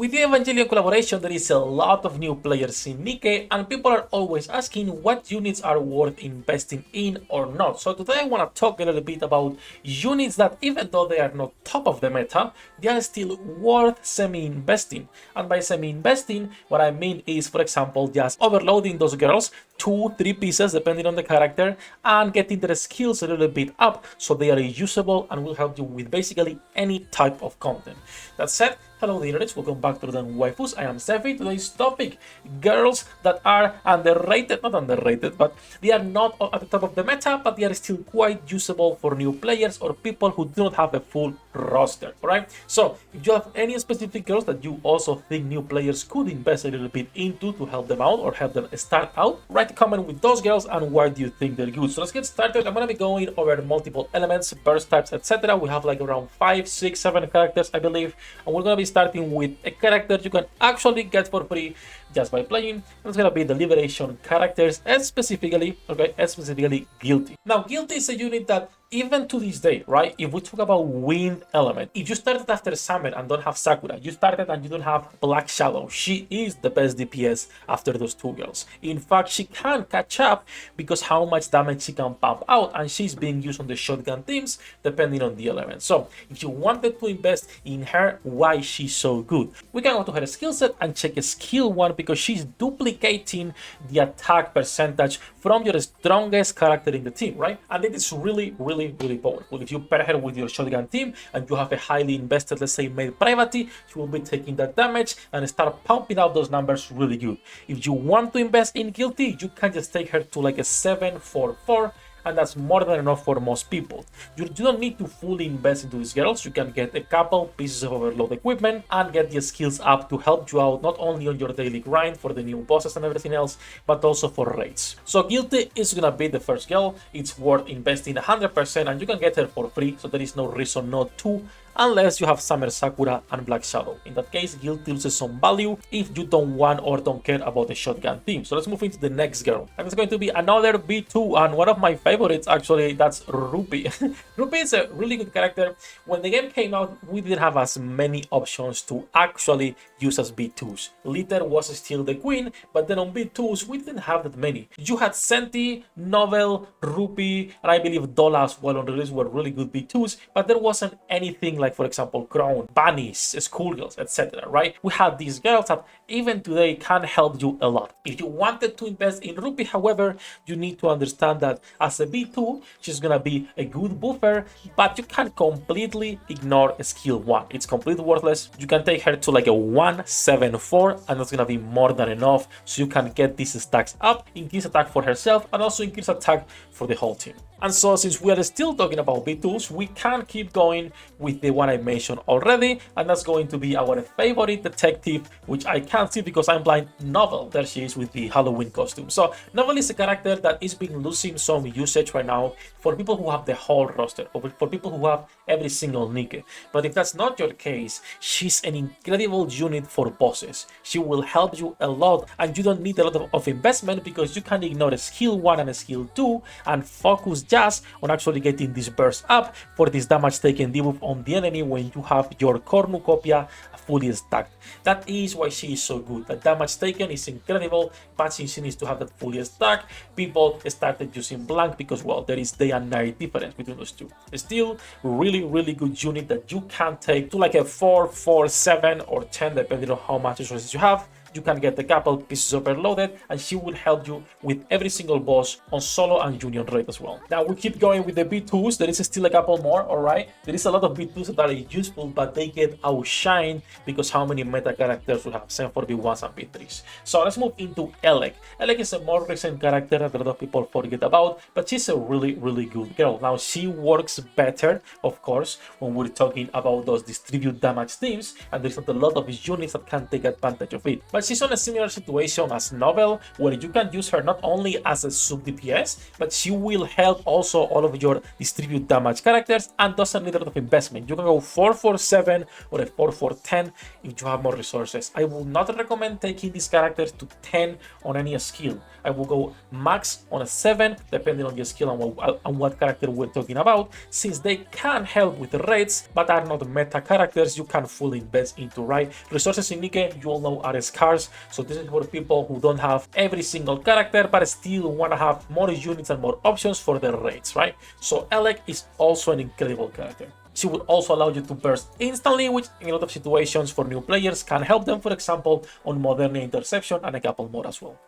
With the Evangelion collaboration, there is a lot of new players in NIKKE, and people are always asking what units are worth investing in or not. So today I want to talk a little bit about units that, even though they are not top of the meta, they are still worth semi-investing. And by semi-investing, what I mean is, for example, just overloading those girls 2-3 pieces depending on the character and getting their skills a little bit up so they are usable and will help you with basically any type of content. That said, hello the internet, welcome back to the Waifus. I am Sefhi. Today's topic, girls that are underrated, not underrated, but they are not at the top of the meta, but they are still quite usable for new players or people who do not have a full roster, alright? So if you have any specific girls that you also think new players could invest a little bit into to help them out or help them start out, write a comment with those girls and why do you think they're good. So let's get started. I'm going to be going over multiple elements, burst types, etc. We have like around 5, 6, 7 characters, I believe, and we're going to be starting with a character you can actually get for free just by playing, and it's gonna be the Liberation characters, and specifically Guilty. Now, Guilty is a unit that even to this day, right, if we talk about wind element, if you started after Summer and don't have Sakura, you started and you don't have Black Shadow, she is the best DPS after those two girls. In fact, she can catch up because how much damage she can pump out, and she's being used on the shotgun teams depending on the element. So if you wanted to invest in her, why she's so good, we can go to her skill set and check a skill 1 because she's duplicating the attack percentage from your strongest character in the team, right? And it is really powerful. If you pair her with your shotgun team and you have a highly invested, let's say, male privacy, she will be taking that damage and start pumping out those numbers really good. If you want to invest in Guilty, you can just take her to like a 7-4-4, and that's more than enough for most people. You don't need to fully invest into these girls. You can get a couple pieces of overload equipment and get the skills up to help you out not only on your daily grind for the new bosses and everything else, but also for raids. So Guilty is gonna be the first girl. It's worth investing 100% and you can get her for free, so there is no reason not to, unless you have Summer, Sakura, and Black Shadow. In that case, Guilty loses some value if you don't want or don't care about the shotgun team. So let's move into the next girl. And it's going to be another B2, and one of my favorites actually, that's Ruby. Ruby is a really good character. When the game came out, we didn't have as many options to actually use as B2s. Litter was still the queen, but then on B2s, we didn't have that many. You had Senti, Novel, Ruby, and I believe Dola as well on release were really good B2s, but there wasn't anything like, for example, Crown, Bunnies, Schoolgirls, etc. Right? We had these girls that even today can help you a lot. If you wanted to invest in Ruby, however, you need to understand that as a B2, she's gonna be a good buffer, but you can completely ignore skill 1. It's completely worthless. You can take her to like a 1-7-4, and that's gonna be more than enough, so you can get these stacks up, increase attack for herself, and also increase attack for the whole team. And so, since we are still talking about B2s, we can keep going with the one I mentioned already, and that's going to be our favorite detective, which I can't see because I'm blind, Novel. There she is with the Halloween costume. So Novel is a character that is being losing some usage right now for people who have the whole roster, or for people who have every single NIKKE. But if that's not your case, she's an incredible unit for bosses. She will help you a lot, and you don't need a lot of investment because you can ignore a skill 1 and a skill 2 and focus just on actually getting this burst up for this damage taken debuff on the enemy when you have your cornucopia fully stacked. That is why she is so good. The damage taken is incredible, but since she needs to have that fully stacked, people started using blank because, well, there is day and night difference between those two. Still, really good unit that you can take to like a 4, 7, or 10, depending on how much resources you have. You can get a couple pieces overloaded, and she will help you with every single boss on solo and union raid as well. Now we keep going with the B2s. There is still a couple more, alright? There is a lot of B2s that are useful, but they get outshined because how many meta characters we have, same for B1s and B3s. So let's move into Elec. Elec is a more recent character that a lot of people forget about, but she's a really good girl. Now she works better, of course, when we're talking about those distribute damage teams, and there's not a lot of units that can take advantage of it. But but she's on a similar situation as Novel, where you can use her not only as a sub DPS, but she will help also all of your distribute damage characters and doesn't need a lot of investment. You can go 4-4-7 or a 4-4-10 if you have more resources. I will not recommend taking these characters to 10 on any skill. I will go max on a 7 depending on your skill and what character we're talking about, since they can help with the raids but are not meta characters you can fully invest into, right? Resources in NIKKE, you all know, are scarce, so this is for people who don't have every single character but still want to have more units and more options for their raids, right? So Elec is also an incredible character. She would also allow you to burst instantly, which in a lot of situations for new players can help them, for example, on Modernia Interception and a couple more as well.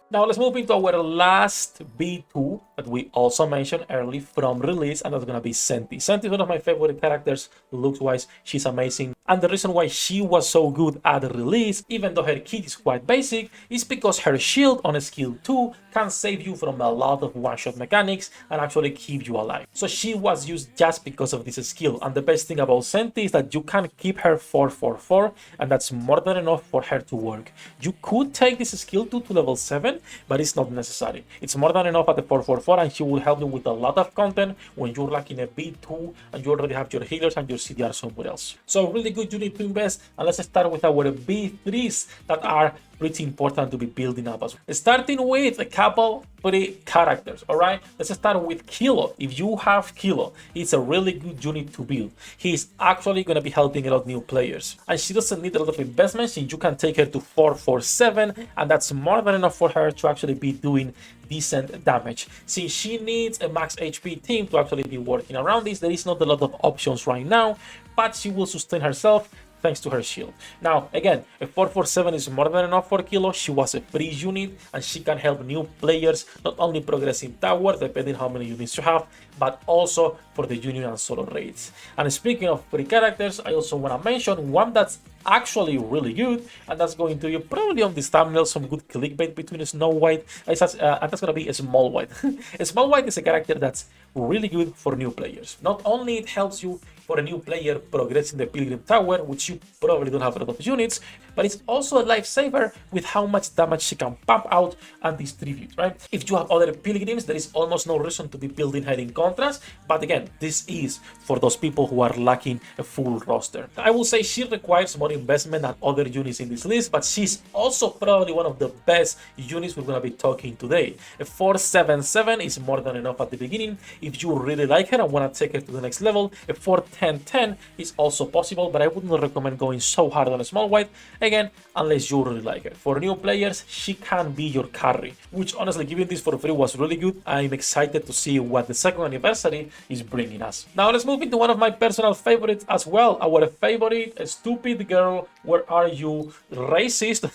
Now let's move into our last B2 that we also mentioned early from release, and that's gonna be Senti. Senti is one of my favorite characters, looks-wise, she's amazing. And the reason why she was so good at the release, even though her kit is quite basic, is because her shield on skill 2 can save you from a lot of one-shot mechanics and actually keep you alive. So she was used just because of this skill, and the best thing about Senti is that you can keep her 4-4-4, and that's more than enough for her to work. You could take this skill 2 to level 7, but it's not necessary. It's more than enough at the 4-4-4, and she will help you with a lot of content when you're like in a B2 and you already have your healers and your CDR somewhere else. So really good unit to invest, and let's start with our B3s that are pretty important to be building up as well. Starting with a couple pretty characters, all right? Let's start with Kilo. If you have Kilo, it's a really good unit to build. He's actually going to be helping a lot of new players, and she doesn't need a lot of investment, since you can take her to 4-4-7, and that's more than enough for her to actually be doing decent damage. Since she needs a max HP team to actually be working around this, there is not a lot of options right now, but she will sustain herself thanks to her shield. Now, again, a 4-4-7 is more than enough for Kilo. She was a free unit, and she can help new players not only progress in tower, depending how many units you have, but also for the union and solo raids. And speaking of free characters, I also want to mention one that's actually really good, and that's going to be probably on this thumbnail some good clickbait between Snow White, and that's going to be a Small White. A Small White is a character that's really good for new players. Not only it helps you for a new player progressing the Pilgrim Tower, which you probably don't have a lot of units, but it's also a lifesaver with how much damage she can pump out and distribute, right? If you have other Pilgrims, there is almost no reason to be building her in contrast, but again, this is for those people who are lacking a full roster. I will say she requires more investment than other units in this list, but she's also probably one of the best units we're going to be talking today. A 4-7-7 is more than enough at the beginning. If you really like her and want to take her to the next level, a 4-10-10 is also possible, but I wouldn't recommend going so hard on a Small White, again, unless you really like her. For new players, she can be your carry, which honestly, giving this for free was really good. I'm excited to see what the second anniversary is bringing us. Now let's move into one of my personal favorites as well, our favorite stupid girl, where are you, racist,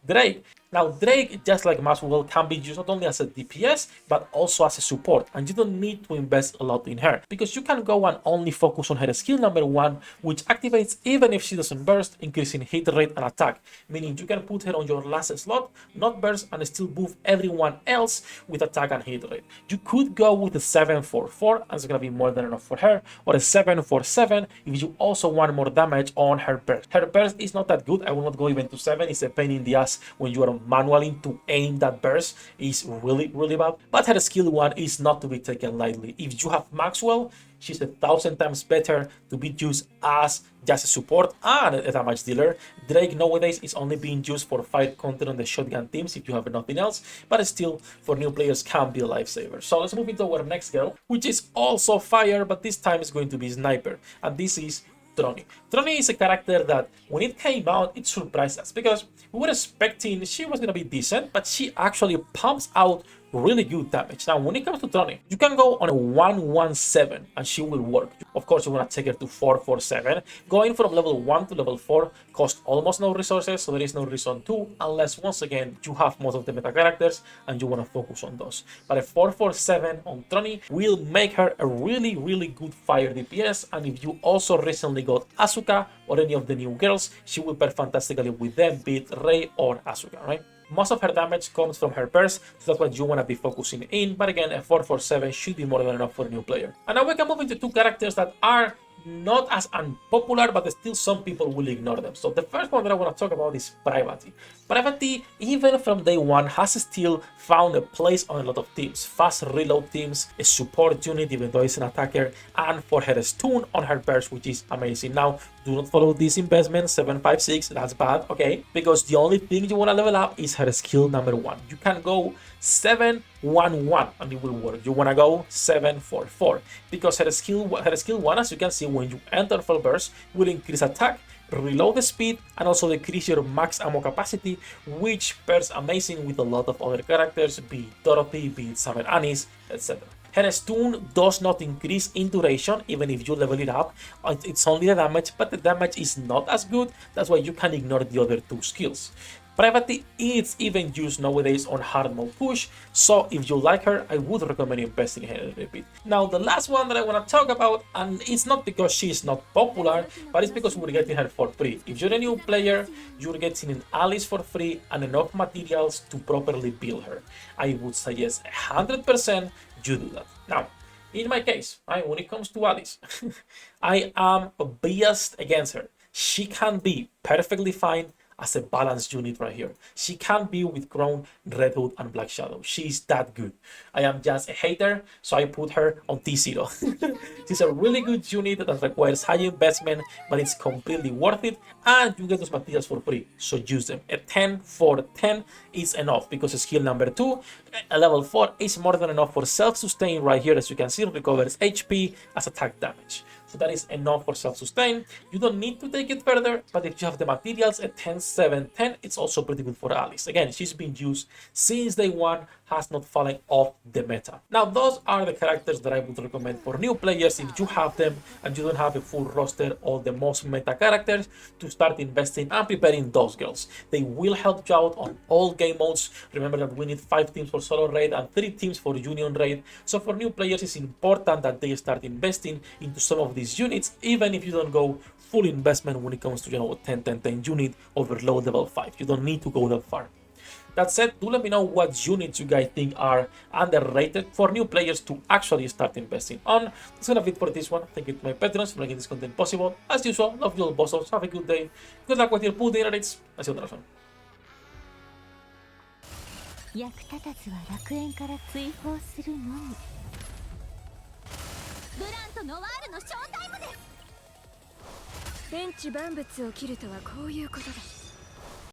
Drake. Now, Drake, just like Maxwell, can be used not only as a DPS, but also as a support, and you don't need to invest a lot in her, because you can go and only focus on her skill number 1, which activates even if she doesn't burst, increasing hit rate and attack, meaning you can put her on your last slot, not burst, and still buff everyone else with attack and hit rate. You could go with a 7-4-4, and it's gonna be more than enough for her, or a 7-4-7 if you also want more damage on her burst. Her burst is not that good, I will not go even to 7, it's a pain in the ass when you are manually to aim that burst, is really bad, but her skill 1 is not to be taken lightly. If you have Maxwell, she's 1,000 times better to be used as just a support and a damage dealer. Drake nowadays is only being used for fight content on the shotgun teams if you have nothing else, but still for new players can be a lifesaver. So let's move into our next girl, which is also fire, but this time is going to be sniper, and this is TRONI. TRONI is a character that when it came out, it surprised us, because we were expecting she was going to be decent, but she actually pumps out really good damage. Now, when it comes to TRONI, you can go on a 1-1-7 and she will work. Of course, you want to take her to 4-4-7. Going from level 1 to level 4 costs almost no resources, so there is no reason to, unless once again you have most of the meta characters and you want to focus on those. But a 4-4-7 on TRONI will make her a really good fire DPS, and if you also recently got Asuka or any of the new girls, she will pair fantastically with them, be it Rei or Asuka, right? Most of her damage comes from her burst, so that's what you want to be focusing in, but again, a 4-4-7 should be more than enough for a new player. And now we can move into two characters that are not as unpopular, but still some people will ignore them. So the first one that I want to talk about is Privacy. Privacy, even from day one, has still found a place on a lot of teams. Fast reload teams, a support unit, even though it's an attacker, and for her stun on her burst, which is amazing. Now, do not follow this investment, 756, that's bad, okay? Because the only thing you want to level up is her skill number 1. You can go 711 and it will work. You want to go 744 because her skill 1, as you can see, when you enter full burst, will increase attack, reload the speed, and also decrease your max ammo capacity, which pairs amazing with a lot of other characters, be it Dorothy, be it Summer Anis, etc. Her stun does not increase in duration even if you level it up. It's only the damage, but the damage is not as good. That's why you can ignore the other 2 skills. Privacy is even used nowadays on hard mode push, so if you like her, I would recommend investing in her a little bit. Now, the last one that I want to talk about, and it's not because she's not popular, but it's because we're getting her for free. If you're a new player, you're getting an Alice for free and enough materials to properly build her. I would suggest 100% you do that. Now, in my case, when it comes to Alice, I am biased against her. She can be perfectly fine as a balanced unit right here. She can be with Crown, Red Hood, and Black Shadow. She's that good. I am just a hater, so I put her on T0. She's a really good unit that requires high investment, but it's completely worth it, and you get those materials for free, so use them. A 10 for 10 is enough, because skill number 2, a level 4, is more than enough for self-sustain right here. As you can see, recovers HP as attack damage. So that is enough for self-sustain. You don't need to take it further, but if you have the materials at 10, 7, 10, it's also pretty good for Alice. Again, she's been used since day 1, has not fallen off the meta. Now, those are the characters that I would recommend for new players if you have them and you don't have a full roster of the most meta characters, to start investing and preparing those girls. They will help you out on all game modes. Remember that we need 5 teams for solo raid and 3 teams for union raid. So for new players, it's important that they start investing into some of these units, even if you don't go full investment when it comes to 10-10-10 unit over low level 5. You don't need to go that far. That said, do let me know what units you guys think are underrated for new players to actually start investing on. That's gonna be it for this one. Thank you to my patrons for making this content possible. As usual, love you all bossos. Have a good day. Good luck with your pool dinner dates. I'll see you on the next one. 役立たずは楽園から追放するのみ。ブランとノワールのショータイムです。天地万物を切るとはこういうことだ。